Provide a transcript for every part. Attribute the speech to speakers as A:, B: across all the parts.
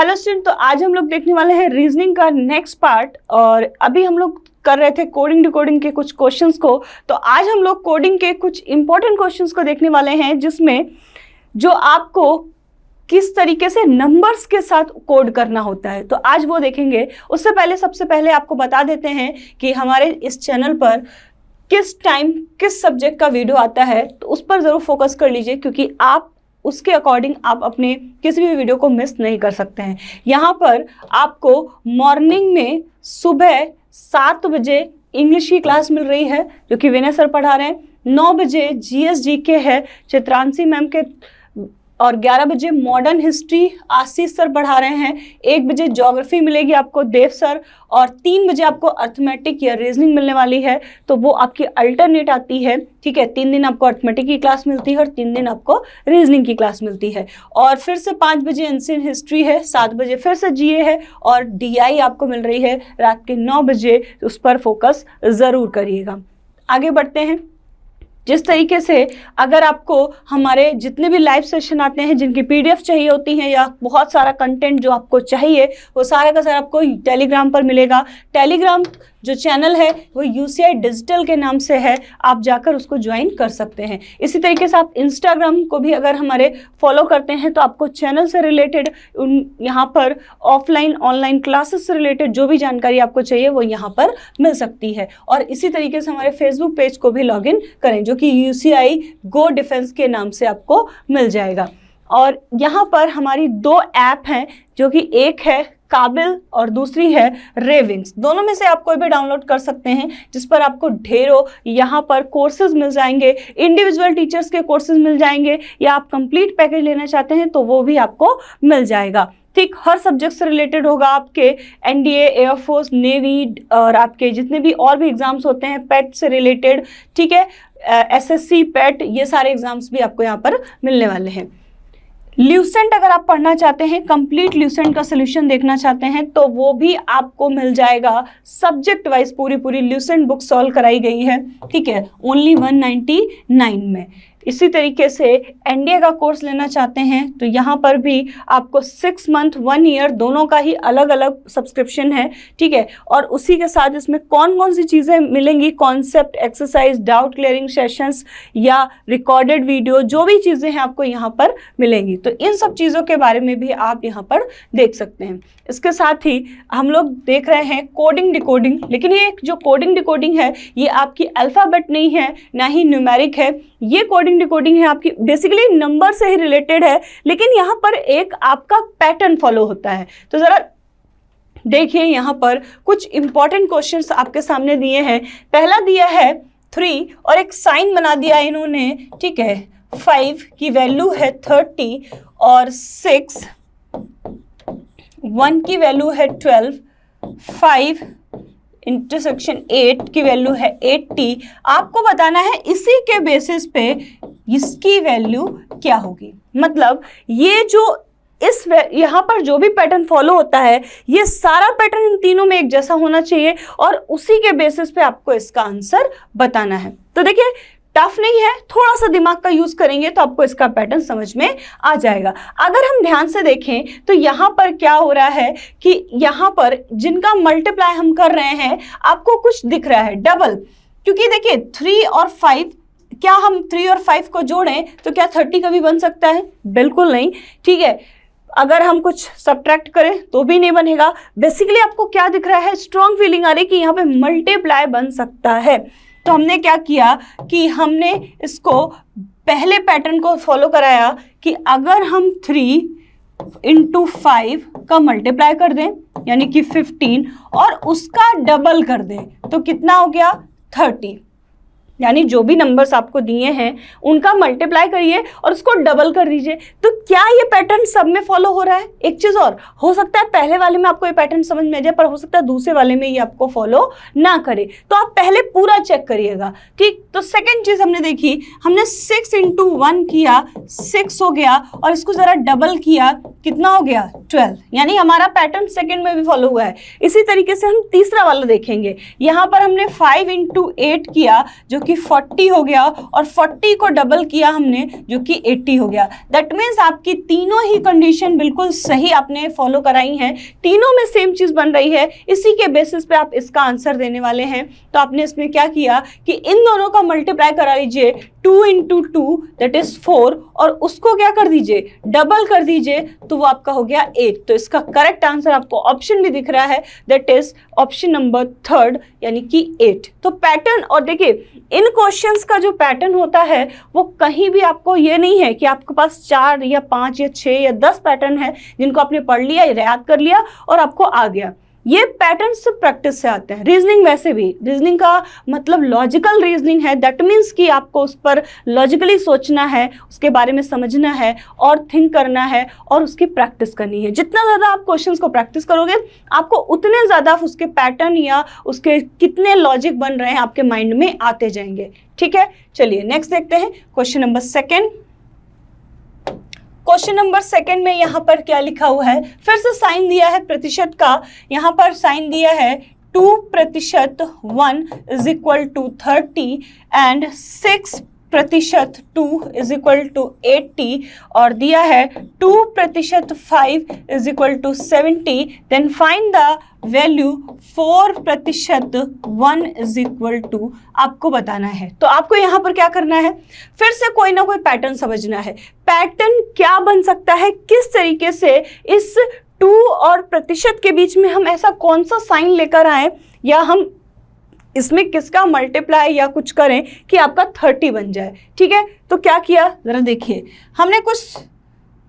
A: Hello student, तो आज हम लोग देखने वाले हैं रीजनिंग का नेक्स्ट पार्ट। और अभी हम लोग कर रहे थे कोडिंग डिकोडिंग के कुछ क्वेश्चंस को। तो आज हम लोग कोडिंग के कुछ इंपॉर्टेंट क्वेश्चंस को देखने वाले हैं, जिसमें जो आपको किस तरीके से नंबर्स के साथ कोड करना होता है, तो आज वो देखेंगे। उससे पहले सबसे पहले आपको बता देते हैं कि हमारे इस चैनल पर किस टाइम किस सब्जेक्ट का वीडियो आता है, तो उस पर ज़रूर फोकस कर लीजिए, क्योंकि आप उसके अकॉर्डिंग आप अपने किसी भी वीडियो को मिस नहीं कर सकते हैं। यहाँ पर आपको मॉर्निंग में सुबह 7 बजे इंग्लिश की क्लास मिल रही है, जो कि विनय सर पढ़ा रहे हैं। 9 बजे GSGK है चित्रांशी मैम के, और 11 बजे मॉडर्न हिस्ट्री आशीष सर पढ़ा रहे हैं। 1 बजे ज्योग्राफी मिलेगी आपको देव सर, और 3 बजे आपको अर्थमेटिक या रीजनिंग मिलने वाली है, तो वो आपकी अल्टरनेट आती है। ठीक है, 3 दिन आपको अर्थमेटिक की क्लास मिलती है और 3 दिन आपको रीजनिंग की क्लास मिलती है। और फिर से 5 बजे एंशिएंट हिस्ट्री है, 7 बजे फिर से GA है, और DI आपको मिल रही है रात के 9 बजे। उस पर फोकस ज़रूर करिएगा। आगे बढ़ते हैं। जिस तरीके से अगर आपको हमारे जितने भी लाइव सेशन आते हैं, जिनकी PDF चाहिए होती हैं, या बहुत सारा कंटेंट जो आपको चाहिए, वो सारा का सारा आपको टेलीग्राम पर मिलेगा। टेलीग्राम जो चैनल है वो UCI डिजिटल के नाम से है, आप जाकर उसको ज्वाइन कर सकते हैं। इसी तरीके से आप इंस्टाग्राम को भी अगर हमारे फॉलो करते हैं, तो आपको चैनल से रिलेटेड यहाँ पर ऑफलाइन ऑनलाइन क्लासेस से रिलेटेड जो भी जानकारी आपको चाहिए वो यहाँ पर मिल सकती है। और इसी तरीके से हमारे फेसबुक पेज को भी लॉगिन करें, जो कि UCI गो डिफेंस के नाम से आपको मिल जाएगा। और यहाँ पर हमारी 2 ऐप हैं, जो कि एक है काबिल और दूसरी है रेविंग्स। दोनों में से आप कोई भी डाउनलोड कर सकते हैं, जिस पर आपको ढेरों यहाँ पर कोर्सेज मिल जाएंगे। इंडिविजुअल टीचर्स के कोर्सेज मिल जाएंगे, या आप कंप्लीट पैकेज लेना चाहते हैं तो वो भी आपको मिल जाएगा। ठीक, हर सब्जेक्ट से रिलेटेड होगा। आपके NDA, एयरफोर्स, नेवी और आपके जितने भी और भी एग्जाम्स होते हैं पेट से रिलेटेड, ठीक है, SSC पेट, ये सारे एग्जाम्स भी आपको यहाँ पर मिलने वाले हैं। ल्यूसेंट अगर आप पढ़ना चाहते हैं, कंप्लीट ल्यूसेंट का सोल्यूशन देखना चाहते हैं, तो वो भी आपको मिल जाएगा। सब्जेक्ट वाइज पूरी ल्यूसेंट बुक सॉल्व कराई गई है, ठीक है, ओनली 199 में। इसी तरीके से NDA का कोर्स लेना चाहते हैं, तो यहाँ पर भी आपको 6 मंथ 1 ईयर दोनों का ही अलग अलग सब्सक्रिप्शन है, ठीक है। और उसी के साथ इसमें कौन कौन सी चीज़ें मिलेंगी, concept, exercise, doubt clearing sessions या रिकॉर्डेड वीडियो, जो भी चीज़ें हैं आपको यहाँ पर मिलेंगी। तो इन सब चीज़ों के बारे में भी आप यहाँ पर देख सकते हैं। इसके साथ ही हम लोग देख रहे हैं कोडिंग डिकोडिंग, लेकिन ये जो कोडिंग डिकोडिंग है, ये आपकी अल्फ़ाबेट नहीं है, ना ही न्यूमेरिक है। ये कोडिंग डिकोडिंग है आपकी बेसिकली नंबर से ही रिलेटेड है, लेकिन यहाँ पर एक आपका पैटर्न फॉलो होता है। तो ज़रा देखिए, यहाँ पर कुछ इंपॉर्टेंट क्वेश्चंस आपके सामने दिए हैं। पहला दिया है 3 और एक साइन बना दिया इन्होंने, ठीक है। 5 की वैल्यू है 30 और 6, 1 की वैल्यू है 12, 5 इंटरसेक्शन 8 की वैल्यू है 80। आपको बताना है इसी के बेसिस पे इसकी वैल्यू क्या होगी। मतलब ये जो यहाँ पर जो भी पैटर्न फॉलो होता है, ये सारा पैटर्न इन तीनों में एक जैसा होना चाहिए, और उसी के बेसिस पे आपको इसका आंसर बताना है। तो देखिए, टफ नहीं है, थोड़ा सा दिमाग का यूज करेंगे तो आपको इसका पैटर्न समझ में आ जाएगा। अगर हम ध्यान से देखें तो यहाँ पर क्या हो रहा है कि यहाँ पर जिनका मल्टीप्लाई हम कर रहे हैं, आपको कुछ दिख रहा है डबल, क्योंकि देखिए 3 और 5, क्या हम 3 और 5 को जोड़ें तो क्या 30 कभी बन सकता है? बिल्कुल नहीं, ठीक है। अगर हम कुछ सब्ट्रैक्ट करें तो भी नहीं बनेगा। बेसिकली आपको क्या दिख रहा है, स्ट्रॉन्ग फीलिंग आ रही है कि यहाँ पे मल्टीप्लाई बन सकता है। तो हमने क्या किया कि हमने इसको पहले पैटर्न को फॉलो कराया कि अगर हम 3 × 5 का मल्टीप्लाई कर दें, यानी कि 15, और उसका डबल कर दें, तो कितना हो गया 30। यानी जो भी नंबर्स आपको दिए हैं उनका मल्टीप्लाई करिए और उसको डबल कर दीजिए। तो क्या ये पैटर्न सब में फॉलो हो रहा है? एक चीज़ और हो सकता है, पहले वाले में आपको ये पैटर्न समझ में आ जाए, पर हो सकता है दूसरे वाले में ये आपको फॉलो ना करे, तो आप पहले पूरा चेक करिएगा, ठीक। तो सेकेंड चीज़ हमने देखी, हमने 6 × 1 किया, 6 हो गया, और इसको ज़रा डबल किया, कितना हो गया 12। यानी हमारा पैटर्न सेकेंड में भी फॉलो हुआ है। इसी तरीके से हम तीसरा वाला देखेंगे। यहाँ पर हमने 5 × 8 किया, जो कि कि 40 हो गया, और 40 को डबल किया हमने जो कि 80 हो गया। दैट मीन्स आपकी तीनों ही कंडीशन बिल्कुल सही आपने फॉलो कराई हैं, तीनों में सेम चीज बन रही है, इसी के बेसिस पे आप इसका आंसर देने वाले हैं। तो आपने इसमें क्या किया कि इन दोनों का मल्टीप्लाई करा लीजिए, 2 × 2 दैट इज 4, और उसको क्या कर दीजिए, डबल कर दीजिए, तो वो आपका हो गया 8। तो इसका करेक्ट आंसर आपको ऑप्शन भी दिख रहा है, दैट इज ऑप्शन नंबर 3 यानी कि 8। तो पैटर्न, और देखिए इन क्वेश्चंस का जो पैटर्न होता है वो कहीं भी आपको ये नहीं है कि आपके पास 4 या 5 या 6 या 10 पैटर्न है जिनको आपने पढ़ लिया, याद कर लिया और आपको आ गया। ये पैटर्न सिर्फ प्रैक्टिस से आते हैं। रीजनिंग वैसे भी, रीजनिंग का मतलब लॉजिकल रीजनिंग है, दैट मीन्स कि आपको उस पर लॉजिकली सोचना है, उसके बारे में समझना है और थिंक करना है और उसकी प्रैक्टिस करनी है। जितना ज़्यादा आप क्वेश्चंस को प्रैक्टिस करोगे आपको उतने ज़्यादा उसके पैटर्न या उसके कितने लॉजिक बन रहे हैं आपके माइंड में आते जाएंगे। ठीक है, चलिए नेक्स्ट देखते हैं क्वेश्चन नंबर 2। क्वेश्चन नंबर 2 में यहाँ पर क्या लिखा हुआ है, फिर से साइन दिया है प्रतिशत का, यहाँ पर साइन दिया है 2% 1 = 30 एंड 6% 2 = 80, और दिया है 2% 5 = 70, देन फाइंड द वैल्यू 4% 1 = आपको बताना है। तो आपको यहाँ पर क्या करना है, फिर से कोई ना कोई पैटर्न समझना है। पैटर्न क्या बन सकता है, किस तरीके से इस 2 और प्रतिशत के बीच में हम ऐसा कौन सा साइन लेकर आए, या हम इसमें किसका मल्टीप्लाई या कुछ करें कि आपका 30 बन जाए। ठीक है, तो क्या किया जरा देखिए, हमने कुछ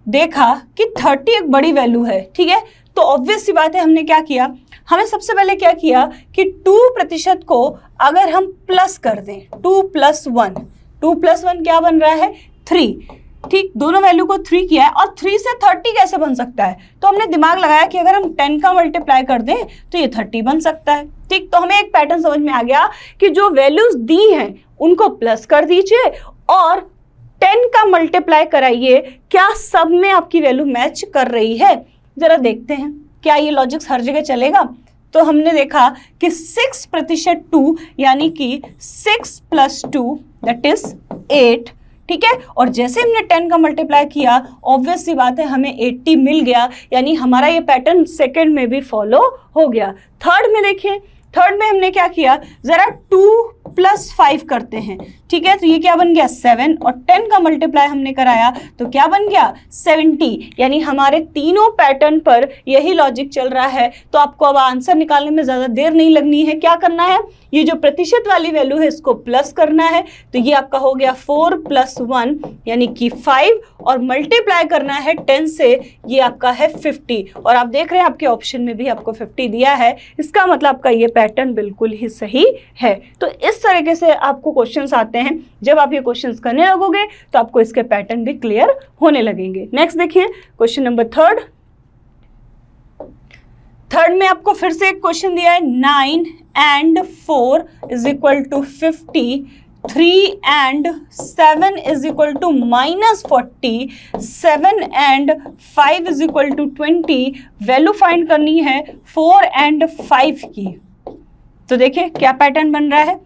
A: देखा कि 30 एक बड़ी वैल्यू है। ठीक है, तो ऑब्वियस सी बात है, हमने क्या किया, हमें सबसे पहले क्या किया कि 2% को अगर हम प्लस कर दें, 2 + 1, 2 + 1 क्या बन रहा है, 3। ठीक, दोनों वैल्यू को 3 किया है, और 3 से 30 कैसे बन सकता है, तो हमने दिमाग लगाया कि अगर हम 10 का मल्टीप्लाई कर दें तो ये 30 बन सकता है। ठीक, तो हमें एक पैटर्न समझ में आ गया कि जो वैल्यूज दी हैं उनको प्लस कर दीजिए और 10 का मल्टीप्लाई कराइए, क्या सब में आपकी वैल्यू मैच कर रही है। जरा देखते हैं क्या ये लॉजिक्स हर जगह चलेगा। तो हमने देखा कि 6% 2 यानी कि 6 + 2 दैट इज 8। ठीक है, और जैसे हमने 10 का मल्टीप्लाई किया, ऑब्वियस सी बात है हमें 80 मिल गया, यानी हमारा ये पैटर्न सेकंड में भी फॉलो हो गया। थर्ड में देखिए, थर्ड में हमने क्या किया, जरा 2 + 5 करते हैं। ठीक है, तो ये क्या बन गया 7, और 10 का मल्टीप्लाई हमने कराया तो क्या बन गया 70, यानी हमारे तीनों पैटर्न पर यही लॉजिक चल रहा है। तो आपको अब आंसर निकालने में ज़्यादा देर नहीं लगनी है। क्या करना है, ये जो प्रतिशत वाली वैल्यू है इसको प्लस करना है, तो ये आपका हो गया 4 + 1 यानी कि 5, और मल्टीप्लाई करना है 10 से, ये आपका है 50, और आप देख रहे हैं आपके ऑप्शन में भी आपको 50 दिया है, इसका मतलब आपका ये पैटर्न बिल्कुल ही सही है। तो इस तरीके से आपको क्वेश्चंस आते हैं, जब आप ये क्वेश्चंस करने लगोगे तो आपको इसके पैटर्न भी क्लियर होने लगेंगे। नेक्स्ट देखिए क्वेश्चन नंबर 3। थर्ड में आपको फिर से एक क्वेश्चन दिया है, 9 and 4 = 50, 3 and 7 = -40, 7 and 5 = 20, value find करनी है 4 and 5 की। तो देखिए क्या पैटर्न बन रहा है,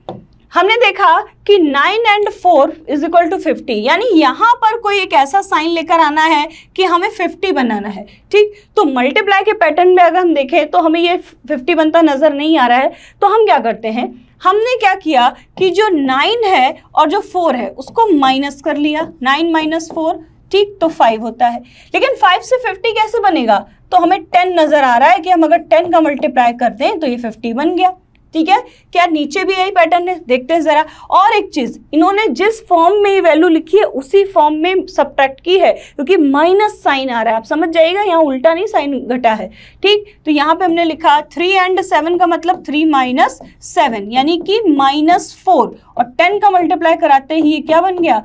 A: हमने देखा कि 9 and 4 = 50, यानी यहाँ पर कोई एक ऐसा साइन लेकर आना है कि हमें 50 बनाना है। ठीक, तो मल्टीप्लाई के पैटर्न में अगर हम देखें तो हमें ये 50 बनता नजर नहीं आ रहा है, तो हम क्या करते हैं, हमने क्या किया कि जो 9 है और जो 4 है उसको माइनस कर लिया, 9 - 4, ठीक, तो 5 होता है। लेकिन 5 से 50 कैसे बनेगा, तो हमें 10 नजर आ रहा है कि हम अगर 10 का मल्टीप्लाई करते हैं तो ये 50 बन गया। ठीक है, क्या नीचे भी यही पैटर्न है, देखते हैं जरा। और एक चीज, इन्होंने जिस फॉर्म में ये वैल्यू लिखी है उसी फॉर्म में सब्ट्रैक्ट की है, क्योंकि माइनस साइन आ रहा है, आप समझ जाइएगा, यहाँ उल्टा नहीं साइन घटा है। ठीक, तो यहाँ पे हमने लिखा 3 and 7 का मतलब 3 - 7 यानी कि -4, और 10 का मल्टीप्लाई कराते ही ये क्या बन गया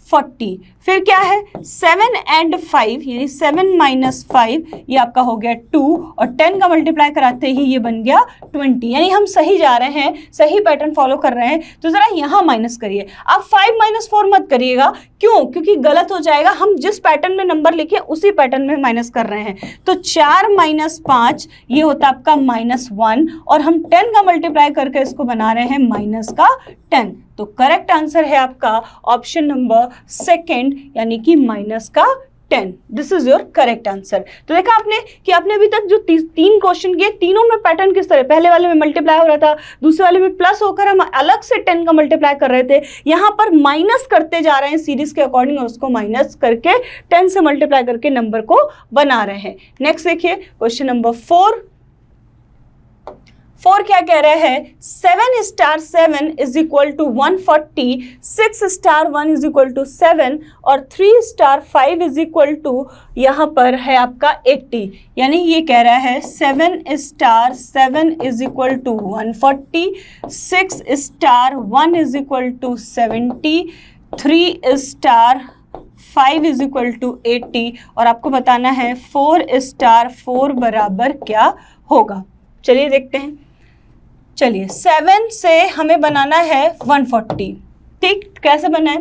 A: 40। फिर क्या है 7 and 5 यानी 7 minus 5 ये आपका हो गया 2 और 10 का मल्टीप्लाई कराते ही ये बन गया 20। यानी हम सही जा रहे हैं, सही पैटर्न फॉलो कर रहे हैं। तो जरा यहाँ माइनस करिए, आप 5 - 4 मत करिएगा। क्यों? क्योंकि गलत हो जाएगा। हम जिस पैटर्न में नंबर लिखे उसी पैटर्न में माइनस कर रहे हैं। तो 4 - 5 ये होता है आपका -1 और हम 10 का मल्टीप्लाई करके इसको बना रहे हैं -10। तो करेक्ट आंसर है आपका ऑप्शन नंबर सेकंड यानी कि -10। This is your correct answer. तो देखा आपने कि आपने अभी तक जो 3 क्वेश्चन किए, तीनों में पैटर्न किस तरह, पहले वाले में मल्टीप्लाई हो रहा था, दूसरे वाले में प्लस होकर हम अलग से 10 का मल्टीप्लाई कर रहे थे, यहाँ पर माइनस करते जा रहे हैं सीरीज के अकॉर्डिंग और उसको माइनस करके 10 से मल्टीप्लाई करके नंबर को बना रहे हैं। नेक्स्ट देखिए क्वेश्चन नंबर 4 क्या कह रहा है 7 * 7 = 140, 6 * 1 = 7 और 3 * 5 = यहाँ पर है आपका 80। यानी ये कह रहा है 7 * 7 = 140, 6 * 1 = 70, 3 * 5 = 80 और आपको बताना है 4 * 4 बराबर क्या होगा। चलिए देखते हैं। चलिए 7 से हमें बनाना है 140। ठीक, कैसे बनाए?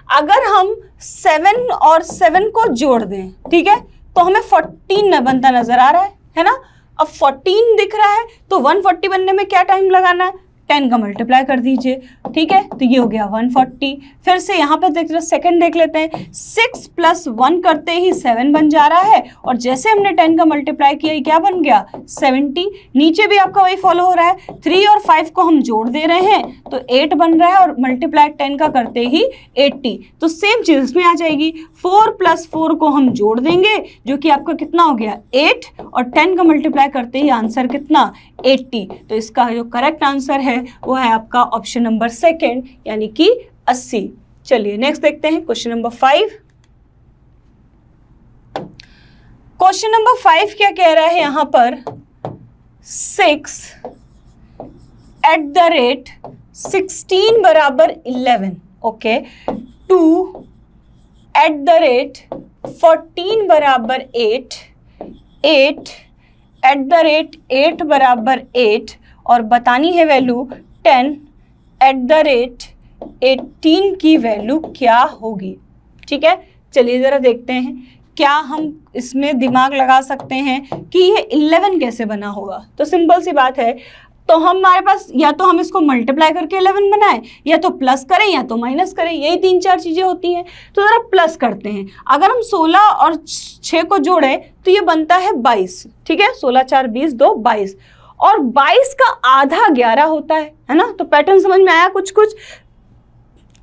A: अगर हम 7 और 7 को जोड़ दें, ठीक है, तो हमें 14 बनता नजर आ रहा है ना। अब 14 दिख रहा है तो 140 बनने में क्या टाइम लगाना है, 10 का मल्टीप्लाई कर दीजिए। ठीक है, तो ये हो गया 140। फिर से यहाँ पे देख सेकंड देख लेते हैं। 6 + 1 करते ही 7 बन जा रहा है और जैसे हमने 10 का मल्टीप्लाई किया, ये क्या बन गया 70। नीचे भी आपका वही फॉलो हो रहा है। 3 और 5 को हम जोड़ दे रहे हैं तो 8 बन रहा है और मल्टीप्लाई 10 का करते ही 80। तो सेम चीज इसमें आ जाएगी। 4 + 4 को हम जोड़ देंगे जो कि आपका कितना हो गया 8 और 10 का मल्टीप्लाई करते ही आंसर कितना 80। तो इसका जो करेक्ट आंसर है वो है आपका ऑप्शन नंबर सेकंड यानी कि 80। चलिए नेक्स्ट देखते हैं क्वेश्चन नंबर 5। क्वेश्चन नंबर 5 क्या कह रहा है यहाँ पर 6 @ 16 = 11। ओके, 2 @ 14 = 8, 8 @ 8 = 8 और बतानी है वैल्यू 10 @ 18 की वैल्यू क्या होगी। ठीक है, चलिए ज़रा देखते हैं क्या हम इसमें दिमाग लगा सकते हैं कि ये 11 कैसे बना होगा। तो सिंपल सी बात है, तो हमारे पास या तो हम इसको मल्टीप्लाई करके 11 बनाएं, या तो प्लस करें या तो माइनस करें, यही 3-4 चीज़ें होती हैं। तो ज़रा प्लस करते हैं। अगर हम 16 और 6 को जोड़ें तो ये बनता है 22। ठीक है, 16 4 20 2 22 और 22 का आधा 11 होता है ना। तो पैटर्न समझ में आया कुछ।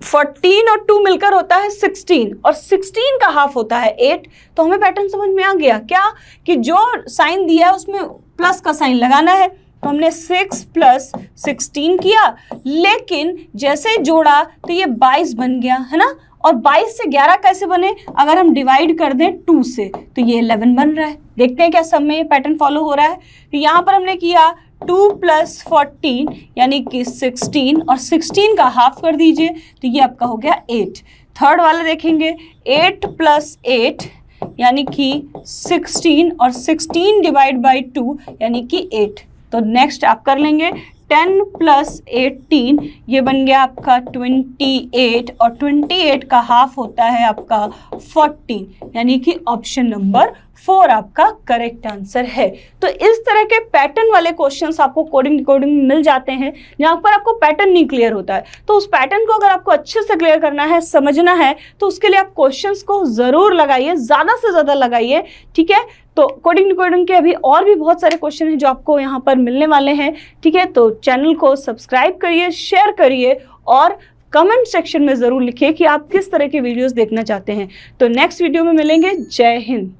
A: 14 और 2 मिलकर होता है 16 और 16 का हाफ होता है 8। तो हमें पैटर्न समझ में आ गया क्या कि जो साइन दिया है उसमें प्लस का साइन लगाना है। तो हमने 6 + 16 किया, लेकिन जैसे जोड़ा तो ये 22 बन गया है ना। और 22 से 11 कैसे बने, अगर हम डिवाइड कर दें 2 से तो ये 11 बन रहा है। देखते हैं क्या सब में ये पैटर्न फॉलो हो रहा है। तो यहाँ पर हमने किया 2 + 14 यानी कि 16 और 16 का हाफ कर दीजिए तो ये आपका हो गया 8। थर्ड वाला देखेंगे 8 + 8 यानी कि 16 और 16 / 2 यानी कि 8। तो नेक्स्ट आप कर लेंगे 10 + 18 ये बन गया आपका 28 और 28 का हाफ होता है आपका 14 यानी कि ऑप्शन नंबर 4 आपका करेक्ट आंसर है। तो इस तरह के पैटर्न वाले क्वेश्चंस आपको कोडिंग डिकोडिंग में मिल जाते हैं जहाँ पर आपको पैटर्न नहीं क्लियर होता है। तो उस पैटर्न को अगर आपको अच्छे से क्लियर करना है, समझना है, तो उसके लिए आप क्वेश्चंस को ज़रूर लगाइए, ज़्यादा से ज़्यादा लगाइए। ठीक है, तो कोडिंग डिकोडिंग के अभी और भी बहुत सारे क्वेश्चन हैं जो आपको यहाँ पर मिलने वाले हैं। ठीक है, तो चैनल को सब्सक्राइब करिए, शेयर करिए और कमेंट सेक्शन में ज़रूर लिखिए कि आप किस तरह के वीडियोस देखना चाहते हैं। तो नेक्स्ट वीडियो में मिलेंगे। जय हिंद।